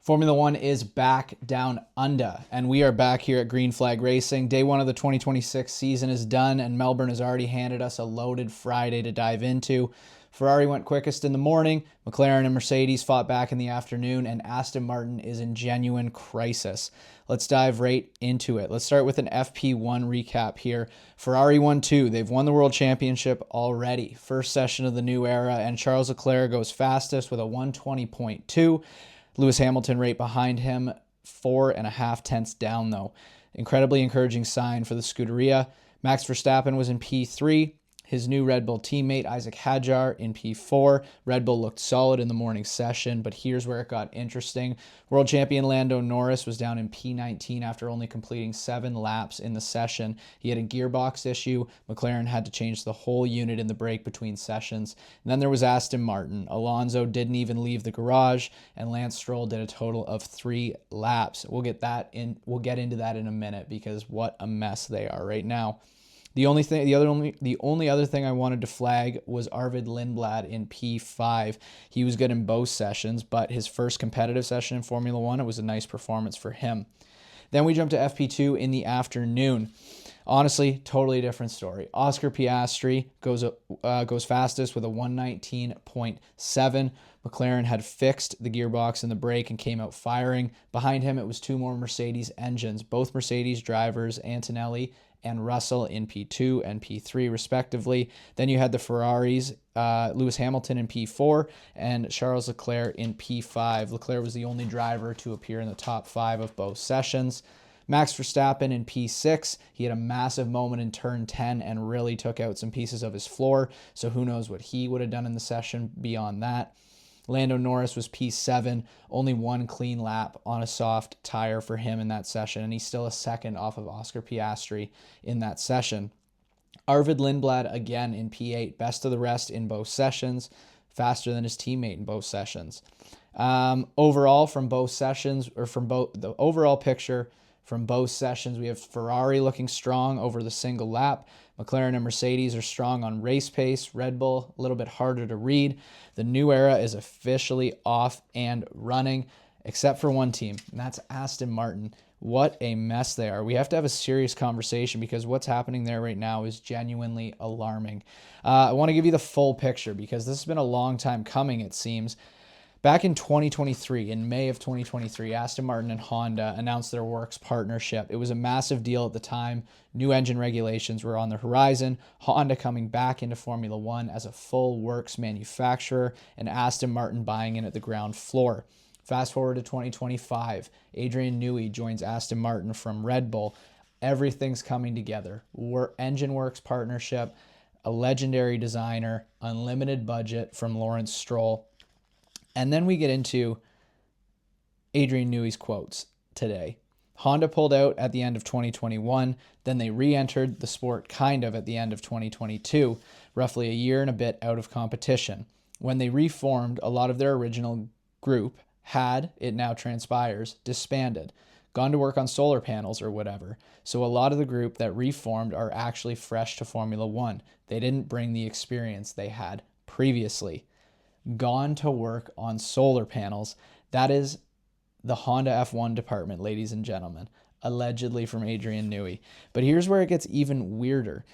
Formula One is back down under, and we are back here at Green Flag Racing. Day one of the 2026 season is done, and Melbourne has already handed us a loaded Friday to dive into. Ferrari went quickest in the morning, McLaren and Mercedes fought back in the afternoon, and Aston Martin is in genuine crisis. Let's dive right into it. Let's start with an FP1 recap here. Ferrari won 2. They've won the World Championship already. First session of the new era, and Charles Leclerc goes fastest with a 120.2. Lewis Hamilton right behind him, 4.5 tenths down though. Incredibly encouraging sign for the Scuderia. Max Verstappen was in P3. His new Red Bull teammate, Isaac Hadjar, in P4. Red Bull looked solid in the morning session, but here's where it got interesting. World champion Lando Norris was down in P19 after only completing 7 laps in the session. He had a gearbox issue. McLaren had to change the whole unit in the break between sessions. And then there was Aston Martin. Alonso didn't even leave the garage, and Lance Stroll did a total of 3 laps. We'll get into that in a minute because what a mess they are right now. The only other thing I wanted to flag was Arvid Lindblad in P5. He was good in both sessions, but his first competitive session in Formula One, it was a nice performance for him. Then we jump to FP2 in the afternoon. Honestly, totally different story. Oscar Piastri goes fastest with a 119.7. McLaren had fixed the gearbox and the brake and came out firing. Behind him, it was 2 more Mercedes engines. Both Mercedes drivers, Antonelli and Russell, in P2 and P3 respectively. Then you had the Ferraris, Lewis Hamilton in P4 and Charles Leclerc in P5. Leclerc was the only driver to appear in the top 5 of both sessions. Max Verstappen in P6. He had a massive moment in turn 10 and really took out some pieces of his floor, so who knows what he would have done in the session beyond that. Lando Norris was P7, only 1 clean lap on a soft tire for him in that session, and he's still a second off of Oscar Piastri in that session. Arvid Lindblad again in P8, best of the rest in both sessions, faster than his teammate in both sessions. Overall, from both sessions, or from both the overall picture from both sessions, we have Ferrari looking strong over the single lap. McLaren and Mercedes are strong on race pace. Red Bull, a little bit harder to read. The new era is officially off and running, except for one team, and that's Aston Martin. What a mess they are. We have to have a serious conversation because what's happening there right now is genuinely alarming. I want to give you the full picture because this has been a long time coming, it seems. Back in 2023, in May of 2023, Aston Martin and Honda announced their works partnership. It was a massive deal at the time. New engine regulations were on the horizon. Honda coming back into Formula One as a full works manufacturer, and Aston Martin buying in at the ground floor. Fast forward to 2025, Adrian Newey joins Aston Martin from Red Bull. Everything's coming together. Engine works partnership, a legendary designer, unlimited budget from Lawrence Stroll. And then we get into Adrian Newey's quotes today. Honda pulled out at the end of 2021. Then they re-entered the sport kind of at the end of 2022, roughly a year and a bit out of competition. When they reformed, a lot of their original group had, it now transpires, disbanded, gone to work on solar panels or whatever. So a lot of the group that reformed are actually fresh to Formula One. They didn't bring the experience they had previously. Gone to work on solar panels. That is the Honda F1 department, ladies and gentlemen, allegedly from Adrian Newey. But here's where it gets even weirder.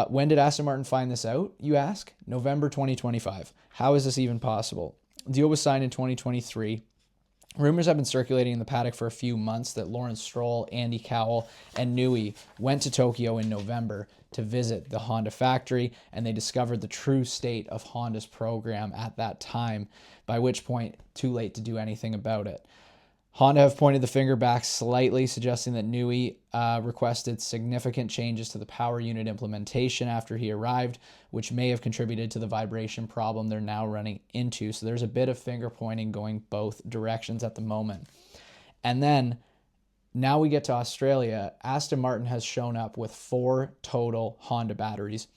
When did Aston Martin find this out, you ask? November 2025. How is this even possible? The deal was signed in 2023. Rumors have been circulating in the paddock for a few months that Lawrence Stroll, Andy Cowell, and Newey went to Tokyo in November to visit the Honda factory, and they discovered the true state of Honda's program at that time, by which point, too late to do anything about it. Honda have pointed the finger back slightly, suggesting that Newey requested significant changes to the power unit implementation after he arrived, which may have contributed to the vibration problem they're now running into. So there's a bit of finger pointing going both directions at the moment. And then now we get to Australia. Aston Martin has shown up with 4 total Honda batteries.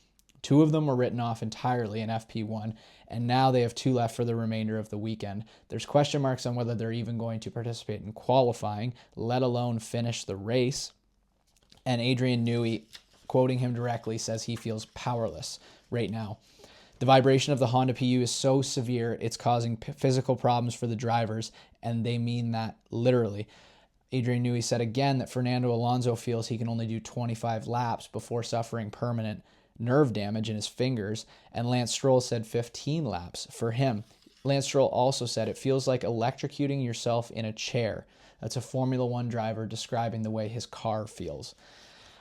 2 of them were written off entirely in FP1, and now they have 2 left for the remainder of the weekend. There's question marks on whether they're even going to participate in qualifying, let alone finish the race. And Adrian Newey, quoting him directly, says he feels powerless right now. The vibration of the Honda PU is so severe, it's causing physical problems for the drivers, and they mean that literally. Adrian Newey said again that Fernando Alonso feels he can only do 25 laps before suffering permanent nerve damage in his fingers, and Lance Stroll said 15 laps for him. Lance Stroll also said it feels like electrocuting yourself in a chair. That's a Formula One driver describing the way his car feels.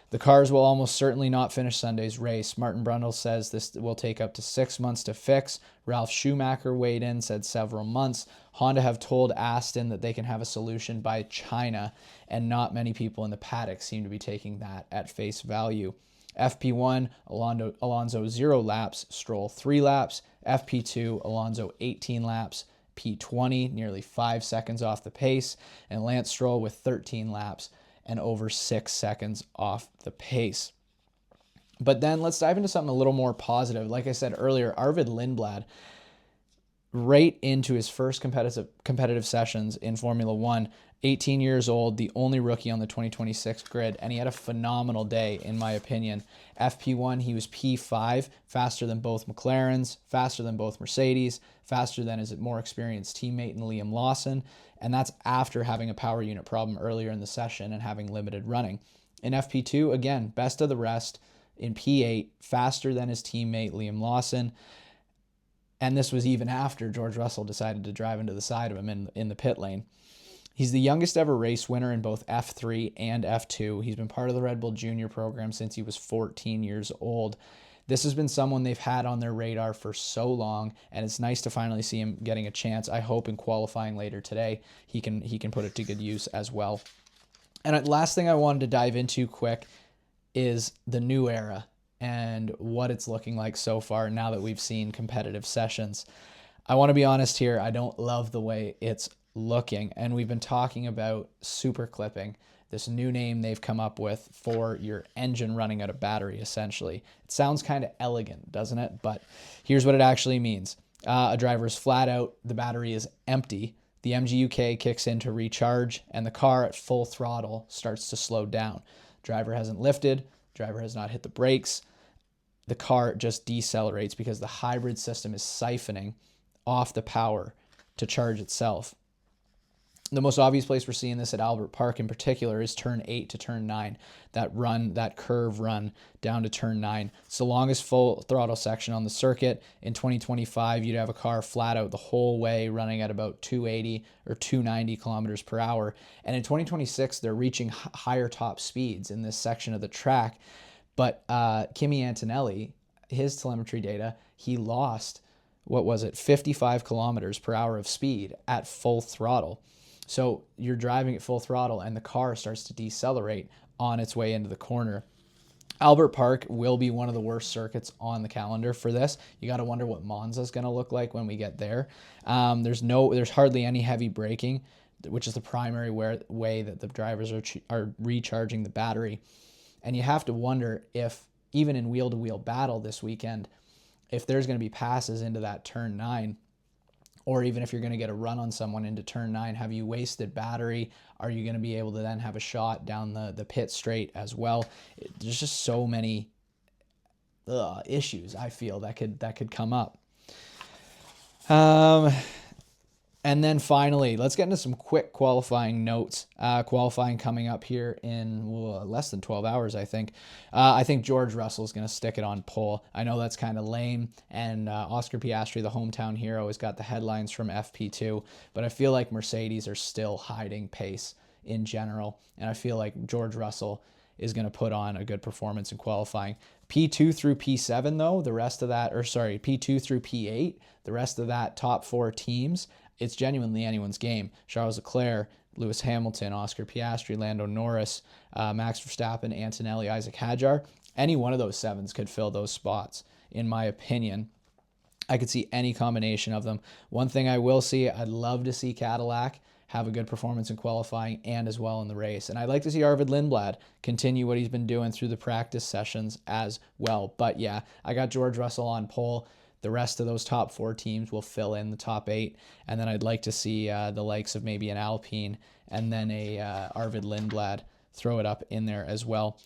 The cars will almost certainly not finish Sunday's race. Martin Brundle says this will take up to 6 months to fix. Ralf Schumacher weighed in, said several months. Honda have told Aston that they can have a solution by China, and not many people in the paddock seem to be taking that at face value. FP1, Alonso 0 laps, Stroll 3 laps. FP2, Alonso 18 laps. P20, nearly 5 seconds off the pace. And Lance Stroll with 13 laps and over 6 seconds off the pace. But then let's dive into something a little more positive. Like I said earlier, Arvid Lindblad, right into his first competitive sessions in Formula One, 18 years old, the only rookie on the 2026 grid, and he had a phenomenal day, in my opinion. FP1, he was P5, faster than both McLarens, faster than both Mercedes, faster than his more experienced teammate in Liam Lawson, and that's after having a power unit problem earlier in the session and having limited running. In FP2, again, best of the rest. In P8, faster than his teammate Liam Lawson, and this was even after George Russell decided to drive into the side of him in the pit lane. He's the youngest ever race winner in both F3 and F2. He's been part of the Red Bull Junior program since he was 14 years old. This has been someone they've had on their radar for so long, and it's nice to finally see him getting a chance. I hope in qualifying later today he can put it to good use as well. And last thing I wanted to dive into quick is the new era and what it's looking like so far now that we've seen competitive sessions. I want to be honest here, I don't love the way it's looking, and we've been talking about super clipping, this new name they've come up with for your engine running out of battery, essentially. It sounds kind of elegant, doesn't it? But here's what it actually means. A driver is flat out, the battery is empty, the MGUK kicks in to recharge, and the car at full throttle starts to slow down. Driver hasn't lifted, driver has not hit the brakes, the car just decelerates because the hybrid system is siphoning off the power to charge itself. The most obvious place we're seeing this at Albert Park in particular is turn 8 to turn 9, that curve run down to turn 9. It's the longest full throttle section on the circuit. In 2025, you'd have a car flat out the whole way running at about 280 or 290 kilometers per hour. And in 2026, they're reaching higher top speeds in this section of the track. But Kimi Antonelli, his telemetry data, he lost, 55 kilometers per hour of speed at full throttle. So you're driving at full throttle and the car starts to decelerate on its way into the corner. Albert Park will be one of the worst circuits on the calendar for this. You got to wonder what Monza is going to look like when we get there. There's hardly any heavy braking, which is the primary way that the drivers are recharging the battery. And you have to wonder if, even in wheel-to-wheel battle this weekend, if there's going to be passes into that turn 9, or even if you're going to get a run on someone into turn 9, have you wasted battery? Are you going to be able to then have a shot down the pit straight as well? There's just so many issues, I feel, that could come up. And then finally, let's get into some quick qualifying notes. Qualifying coming up here in less than 12 hours, I think. I think George Russell is going to stick it on pole. I know that's kind of lame, and Oscar Piastri, the hometown hero, has got the headlines from FP2, but I feel like Mercedes are still hiding pace in general, and I feel like George Russell is going to put on a good performance in qualifying. P2 through P7, though, P2 through P8, the rest of that top 4 teams, it's genuinely anyone's game. Charles Leclerc, Lewis Hamilton, Oscar Piastri, Lando Norris, Max Verstappen, Antonelli, Isaac Hadjar. Any one of those 7s could fill those spots, in my opinion. I could see any combination of them. One thing I will see, I'd love to see Cadillac have a good performance in qualifying and as well in the race. And I'd like to see Arvid Lindblad continue what he's been doing through the practice sessions as well. But yeah, I got George Russell on pole. The rest of those top 4 teams will fill in the top 8. And then I'd like to see the likes of maybe an Alpine and then a Arvid Lindblad throw it up in there as well.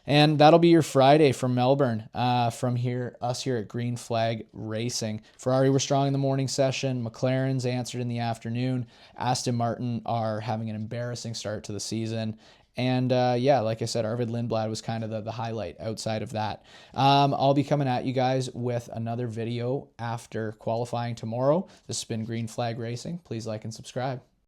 And that'll be your Friday from Melbourne. Us here at Green Flag Racing. Ferrari were strong in the morning session. McLaren's answered in the afternoon. Aston Martin are having an embarrassing start to the season. And yeah, like I said, Arvid Lindblad was kind of the highlight outside of that. I'll be coming at you guys with another video after qualifying tomorrow. This has been Green Flag Racing. Please like and subscribe.